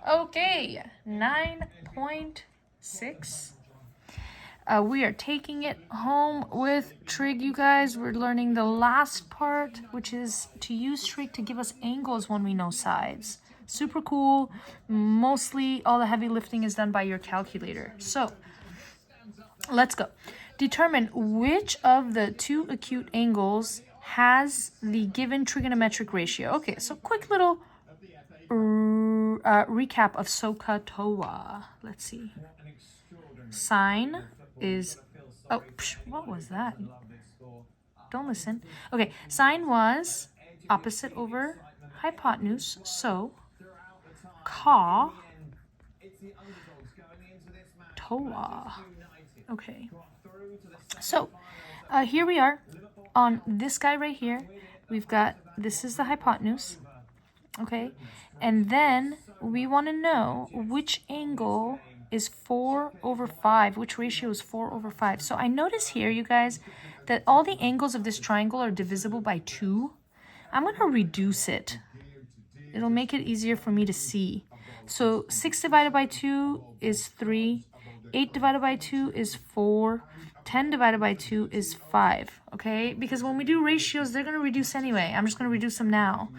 Okay, 9.6. We are taking it home with trig, you guys. We're learning the last part, which is to use trig to give us angles when we know sides. Super cool. Mostly all the heavy lifting is done by your calculator. So let's go. Determine which of the two acute angles has the given trigonometric ratio. Okay, so quick little recap of SOHCAHTOA. Let's see. Sine is, oh, what was that? Don't listen. Okay, sine was opposite over hypotenuse, so COH TOA. Okay, so here we are on this guy right here. We've got, this is the hypotenuse, okay, and then we want to know which angle is 4/5, which ratio is 4/5. So I notice here, you guys, that all the angles of this triangle are divisible by 2. I'm going to reduce it. It'll make it easier for me to see. So 6 divided by 2 is 3. 8 divided by 2 is 4. 10 divided by 2 is 5, okay? Because when we do ratios, they're going to reduce anyway. I'm just going to reduce them now.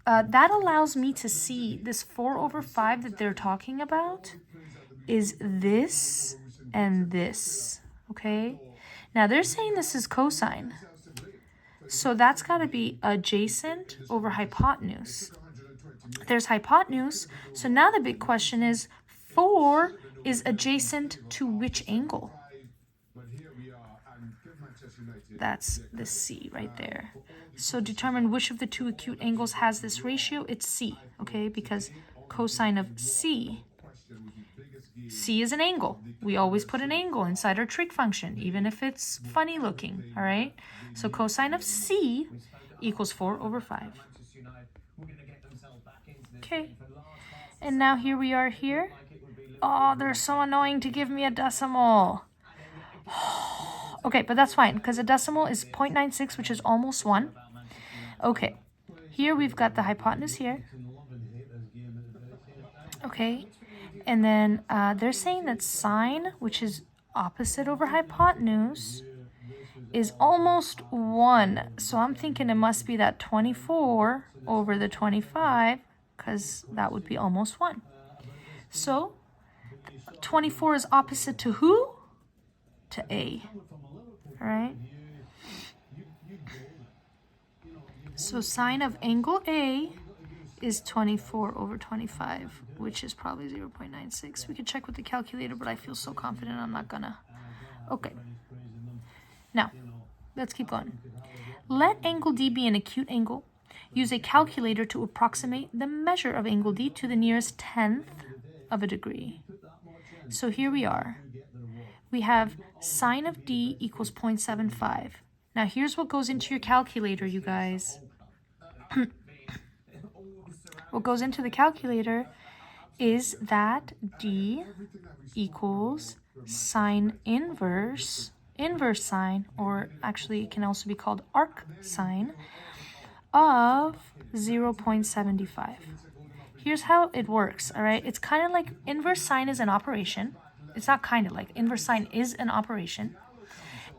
That allows me to see this 4/5 that they're talking about is this and this, okay? Now, they're saying this is cosine. So that's got to be adjacent over hypotenuse. There's hypotenuse. So now the big question is, 4 is adjacent to which angle? That's the C right there. So determine which of the two acute angles has this ratio. It's C, okay? Because cosine of C is an angle. We always put an angle inside our trig function, even if it's funny looking, all right? So cosine of C equals 4/5. Okay. And now here we are here. Oh, they're so annoying to give me a decimal. Okay, but that's fine, because a decimal is 0.96, which is almost 1. Okay, here we've got the hypotenuse here. Okay, and then they're saying that sine, which is opposite over hypotenuse, is almost 1. So I'm thinking it must be that 24 over the 25, because that would be almost 1. So 24 is opposite to who? To A. All right. So sine of angle A is 24/25, which is probably 0.96. We could check with the calculator, but I feel so confident I'm not gonna. Okay. Now, let's keep going. Let angle D be an acute angle. Use a calculator to approximate the measure of angle D to the nearest 1/10 of a degree. So here we are. We have sine of D equals 0.75. Now here's what goes into your calculator, you guys. What goes into the calculator is that D equals sine inverse sine, or actually it can also be called arc sine, of 0.75. Here's how it works, all right? It's kind of like inverse sine is an operation. It's not kind of like, inverse sine is an operation.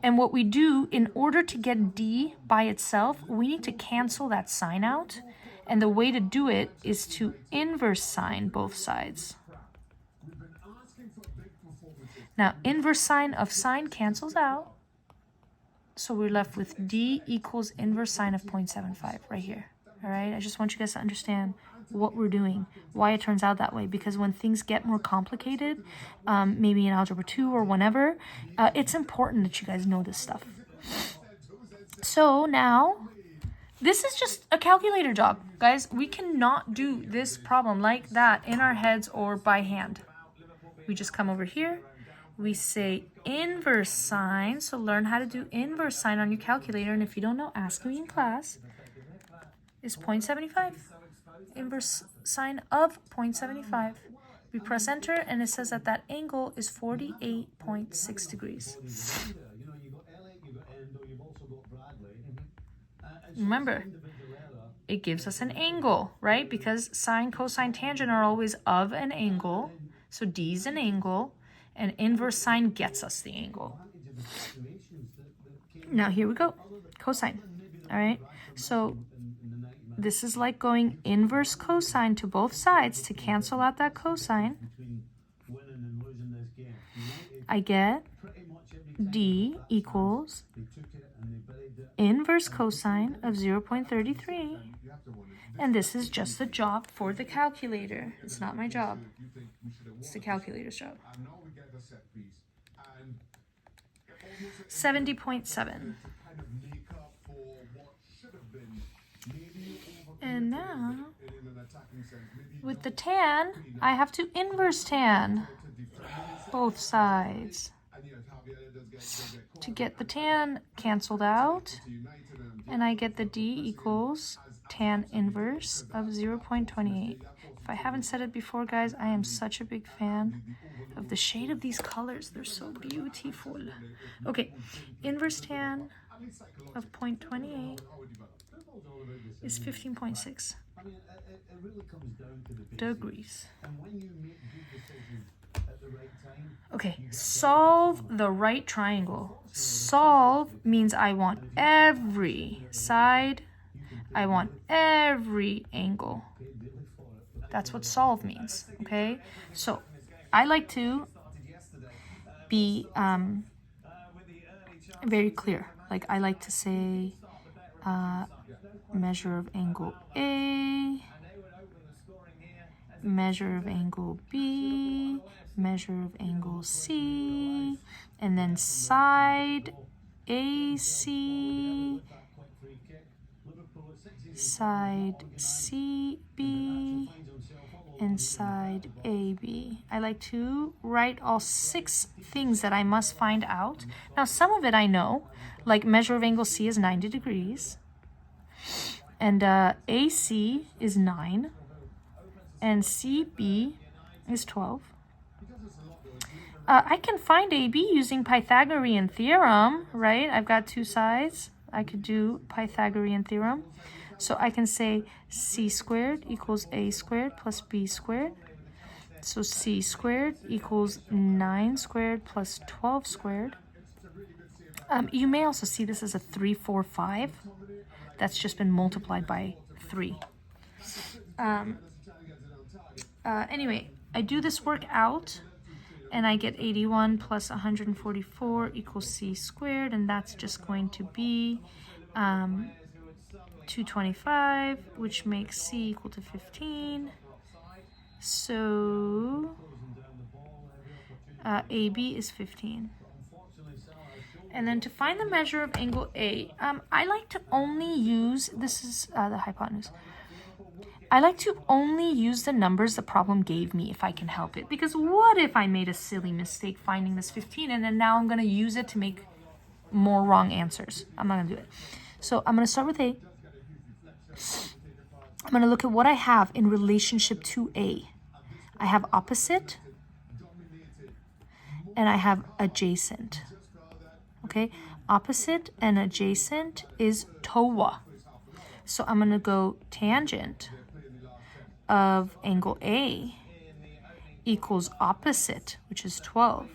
And what we do, in order to get D by itself, we need to cancel that sine out. And the way to do it is to inverse sine both sides. Now, inverse sine of sine cancels out. So we're left with D equals inverse sine of 0.75 right here. All right, I just want you guys to understand what we're doing, why it turns out that way, because when things get more complicated, maybe in algebra 2 or whenever, it's important that you guys know this stuff. So now, this is just a calculator job, guys. We cannot do this problem like that in our heads or by hand. We just come over here, we say inverse sine, so learn how to do inverse sine on your calculator, and if you don't know, ask me in class, is 0.75. Inverse sine of 0.75. We press enter, and it says that that angle is 48.6 degrees. Remember, it gives us an angle, right? Because sine, cosine, tangent are always of an angle. So D is an angle, and inverse sine gets us the angle. Now here we go, cosine, all right? So this is like going inverse cosine to both sides to cancel out that cosine. I get D equals inverse cosine of 0.33. And this is just the job for the calculator. It's not my job. It's the calculator's job. 70.7. And now, with the tan, I have to inverse tan both sides to get the tan canceled out. And I get the D equals tan inverse of 0.28. If I haven't said it before, guys, I am such a big fan of the shade of these colors. They're so beautiful. Okay, inverse tan of 0.28 is 15.6 degrees. Okay, solve the right triangle. Solve means I want every side. I want every angle. That's what solve means, okay? So I like to be very clear. Like I like to say measure of angle A, measure of angle B, measure of angle C, and then side AC, side CB, and side AB. I like to write all 6 things that I must find out. Now, some of it I know, like measure of angle C is 90 degrees, and AC is 9, and CB is 12. I can find AB using Pythagorean theorem, right? I've got 2 sides. I could do Pythagorean theorem. So I can say C squared equals A squared plus B squared. So C squared equals 9 squared plus 12 squared. You may also see this as a 3, 4, 5. That's just been multiplied by 3. Anyway, I do this work out, and I get 81 plus 144 equals C squared, and that's just going to be 225, which makes C equal to 15. So AB is 15. And then to find the measure of angle A, I like to only use, this is the hypotenuse. I like to only use the numbers the problem gave me if I can help it. Because what if I made a silly mistake finding this 15 and then now I'm going to use it to make more wrong answers? I'm not going to do it. So I'm going to start with A. I'm going to look at what I have in relationship to A. I have opposite and I have adjacent. Okay, opposite and adjacent is TOA. So I'm going to go tangent of angle A equals opposite, which is 12,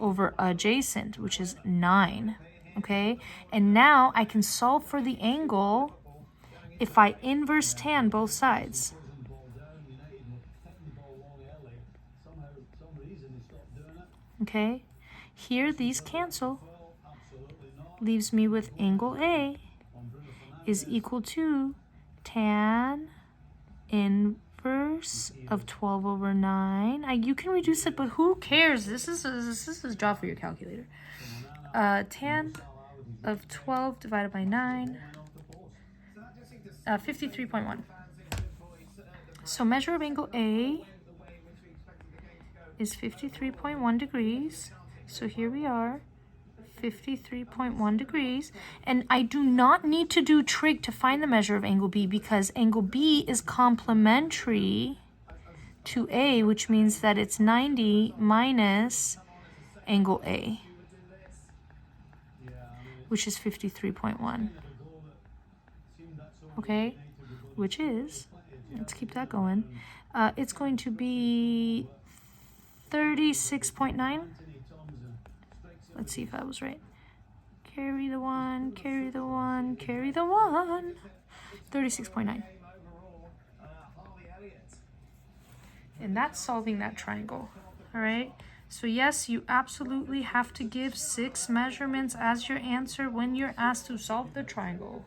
over adjacent, which is 9. Okay, and now I can solve for the angle if I inverse tan both sides. Okay, here these cancel, leaves me with angle A is equal to tan inverse of 12 over 9. You can reduce it, but who cares? This is a job for your calculator. Tan of 12 divided by 9, 53.1. So measure of angle A is 53.1 degrees. So here we are, 53.1 degrees. And I do not need to do trig to find the measure of angle B because angle B is complementary to A, which means that it's 90 minus angle A, which is 53.1. Okay? which is, let's keep that going, it's going to be 36.9. Let's see if I was right. Carry the 1, carry the 1, carry the 1. 36.9. And that's solving that triangle. All right. So yes, you absolutely have to give 6 measurements as your answer when you're asked to solve the triangle.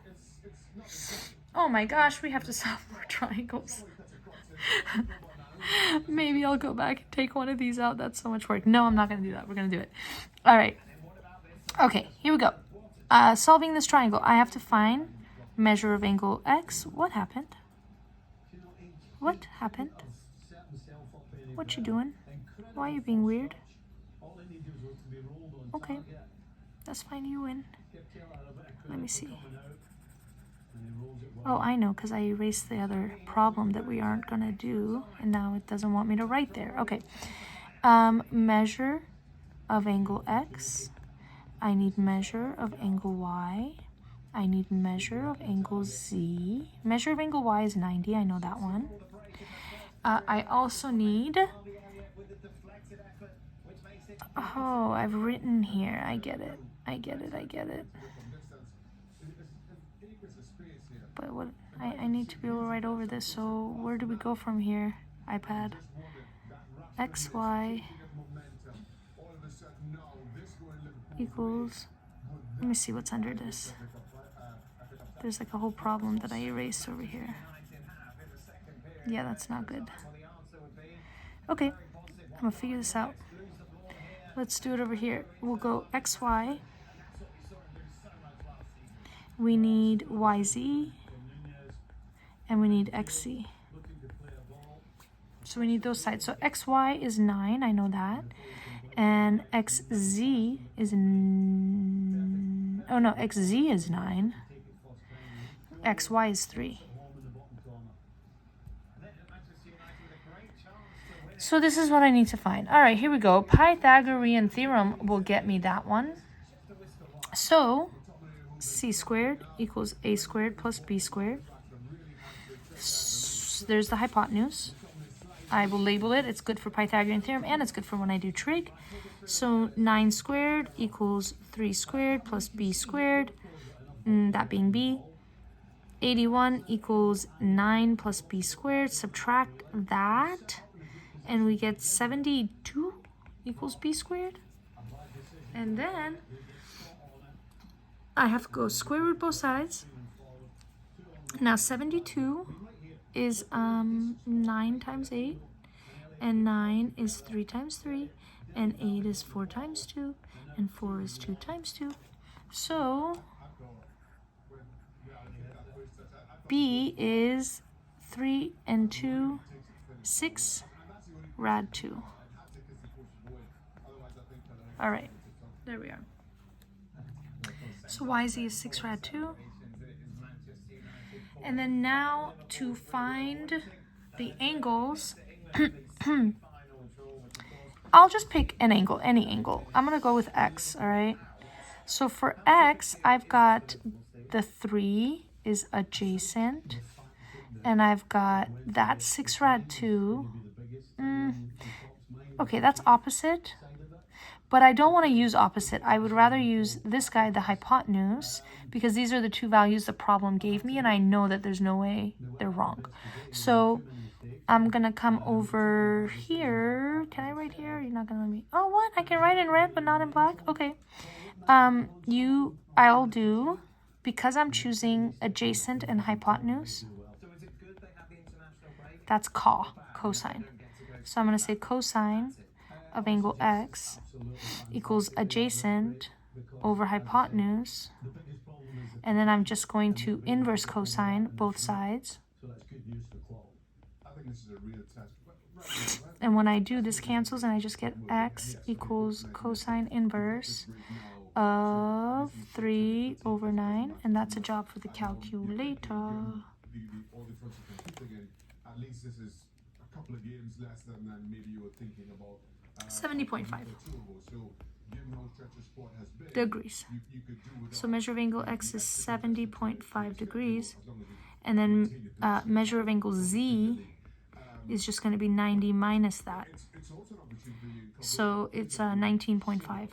Oh my gosh, we have to solve more triangles. Maybe I'll go back and take one of these out. That's so much work. No, I'm not going to do that. We're going to do it. All right. Okay, here we go. Solving this triangle, I have to find measure of angle x. What happened? What happened? What you doing? Why are you being weird? Okay, that's fine. You win. Let me see. Oh, I know, because I erased the other problem that we aren't going to do, and now it doesn't want me to write there. Okay. Measure of angle x. I need measure of angle y. I need measure of angle z. Measure of angle y is 90. I know that one. I also need... Oh, I've written here. I get it. I get it. I get it. But what... I need to be able to write over this. So where do we go from here, iPad? X, Y equals... Let me see what's under this. There's like a whole problem that I erased over here. Yeah, that's not good. Okay, I'm gonna figure this out. Let's do it over here. We'll go XY. We need YZ. And we need XZ. So we need those sides. So XY is 9, I know that. And XZ is... Oh no, XZ is 9. XY is 3. So this is what I need to find. All right, here we go. Pythagorean theorem will get me that one. So c squared equals a squared plus b squared. There's the hypotenuse. I will label it. It's good for Pythagorean theorem, and it's good for when I do trig. So 9 squared equals 3 squared plus b squared, that being b. 81 equals 9 plus b squared. Subtract that, and we get 72 equals b squared. And then I have to go square root both sides. Now 72 is 9 times 8, and 9 is 3 times 3, and 8 is 4 times 2, and 4 is 2 times 2. So B is 3 and 2, 6 rad 2. All right, there we are. So YZ is 6 rad 2. And then now to find the angles, I'll just pick an angle, any angle. I'm going to go with X, all right? So for X, I've got the 3 is adjacent, and I've got that 6 rad 2. Okay, that's opposite, but I don't want to use opposite. I would rather use this guy, the hypotenuse, because these are the two values the problem gave me, and I know that there's no way they're wrong. So I'm going to come over here. Can I write here? You're not going to let me... Oh, what? I can write in red, but not in black? Okay. I'll do, because I'm choosing adjacent and hypotenuse, that's cosine. So I'm going to say cosine of angle X equals adjacent over hypotenuse, and then I'm just going to inverse cosine both sides. And when I do, this cancels, and I just get X equals cosine inverse of 3 over 9, and that's a job for the calculator. 70.5 degrees. So measure of angle X is 70.5 degrees, And then measure of angle Z is just going to be 90 minus that. So it's 19.5.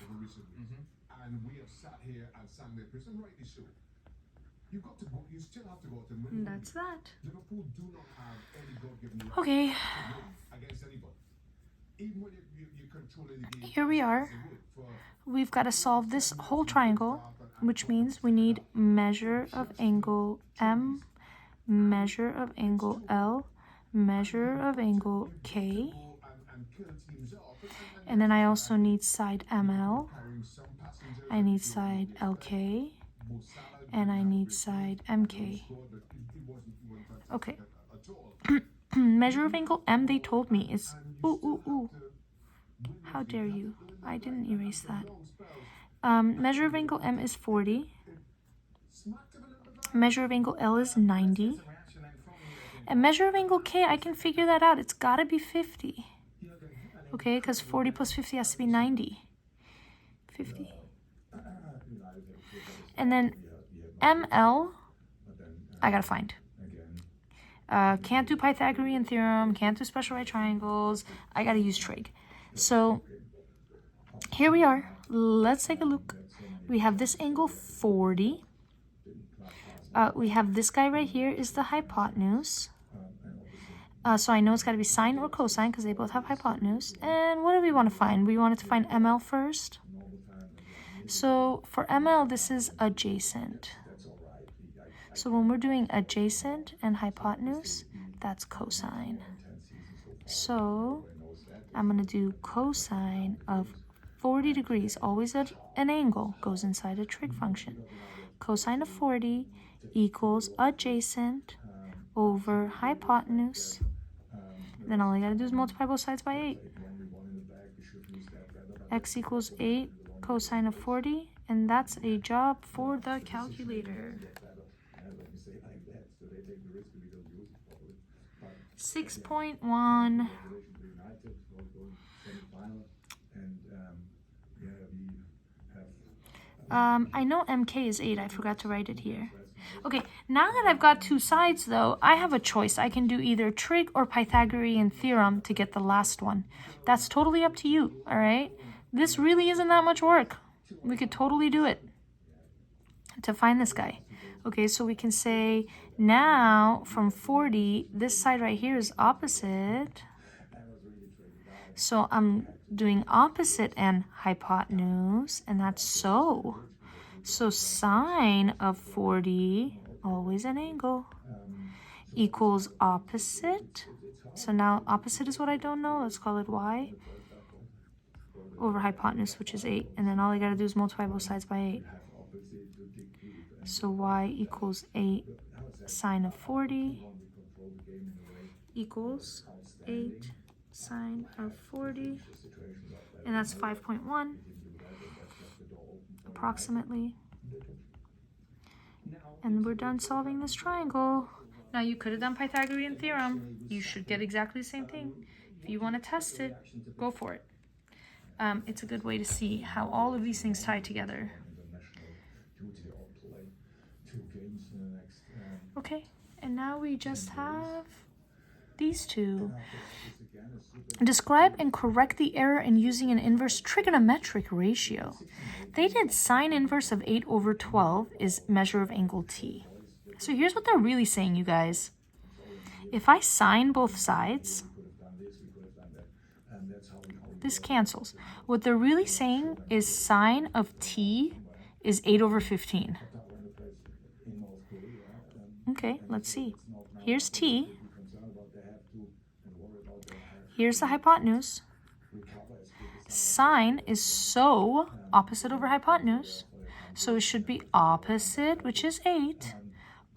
And that's that. Okay. Here we are. We've got to solve this whole triangle, which means we need measure of angle M, measure of angle L, measure of angle K, and then I also need side ML, I need side LK, and I need side MK. Okay. Measure of angle M, they told me, is, ooh. How dare you? I didn't erase that. Measure of angle M is 40. Measure of angle L is 90. And measure of angle K, I can figure that out. It's got to be 50. Okay, because 40 plus 50 has to be 90. 50. And then ML, I got to find. Can't do Pythagorean theorem, can't do special right triangles. I got to use trig. So here we are. Let's take a look. We have this angle 40. We have this guy right here is the hypotenuse. So I know it's got to be sine or cosine because they both have hypotenuse. And what do we want to find? We wanted to find ML first. So for ML, this is adjacent. So when we're doing adjacent and hypotenuse, that's cosine. So I'm going to do cosine of 40 degrees. Always an angle goes inside a trig function. Cosine of 40 equals adjacent over hypotenuse. Then all I got to do is multiply both sides by 8. X equals 8 cosine of 40, and that's a job for the calculator. 6.1. I know MK is 8. I forgot to write it here. Okay, now that I've got two sides, though, I have a choice. I can do either trig or Pythagorean theorem to get the last one. That's totally up to you, all right? This really isn't that much work. We could totally do it to find this guy. Okay, so we can say now from 40, this side right here is opposite. So I'm doing opposite and hypotenuse, and that's so. So sine of 40, always an angle, equals opposite. So now opposite is what I don't know. Let's call it y over hypotenuse, which is 8. And then all I got to do is multiply both sides by 8. So y equals 8 sine of 40 equals 8 sine of 40. And that's 5.1 approximately. And we're done solving this triangle. Now you could have done Pythagorean theorem. You should get exactly the same thing. If you want to test it, go for it. It's a good way to see how all of these things tie together. Okay, and now we just have these two. Describe and correct the error in using an inverse trigonometric ratio. They did sine inverse of 8 over 12 is measure of angle t. So here's what they're really saying, you guys. If I sine both sides, this cancels. What they're really saying is sine of t is 8 over 15. Okay, let's see. Here's t. Here's the hypotenuse. Sine is so opposite over hypotenuse. So it should be opposite, which is 8,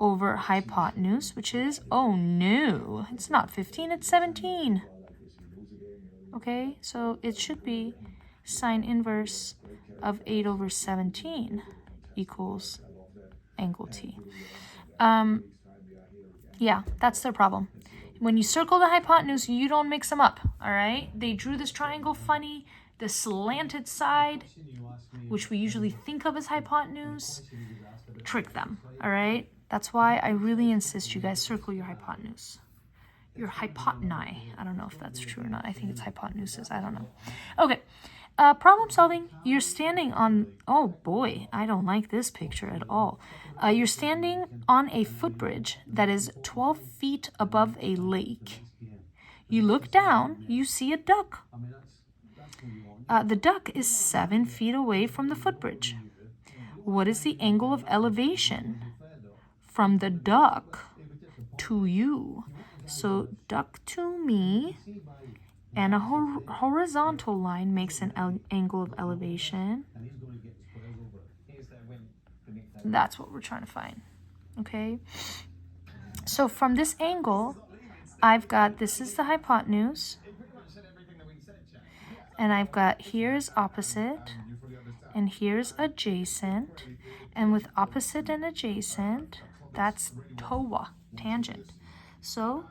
over hypotenuse, which is, oh no, it's not 15, it's 17. Okay, so it should be sine inverse of 8 over 17 equals angle t. Yeah, that's their problem. When you circle the hypotenuse, you don't mix them up, all right? They drew this triangle funny. The slanted side, which we usually think of as hypotenuse, trick them, all right? That's why I really insist you guys circle your hypotenuse. Your hypoteni. I don't know if that's true or not. I think it's hypotenuses. I don't know. Okay. Problem solving. You're standing on... Oh boy, I don't like this picture at all. You're standing on a footbridge that is 12 feet above a lake. You look down, you see a duck. The duck is 7 feet away from the footbridge. What is the angle of elevation from the duck to you? So duck to me, and a horizontal line makes an angle of elevation. That's what we're trying to find, okay? So from this angle, I've got, this is the hypotenuse, and I've got here's opposite, and here's adjacent, and with opposite and adjacent, that's TOA, tangent. So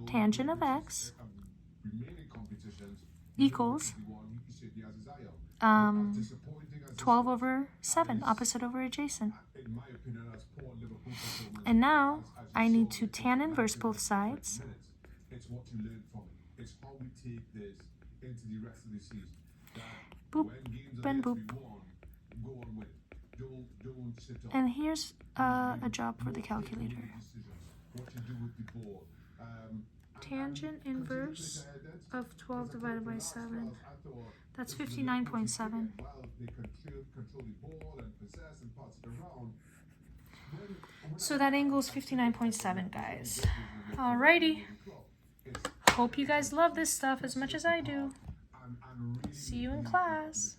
tangent of x equals 12 over 7, opposite over adjacent. And now I need to tan inverse both sides. Boop and boop. And here's a job for the calculator. Tangent inverse of 12 divided by 7. That's 59.7. So that angle is 59.7, guys. Alrighty. Hope you guys love this stuff as much as I do. See you in class.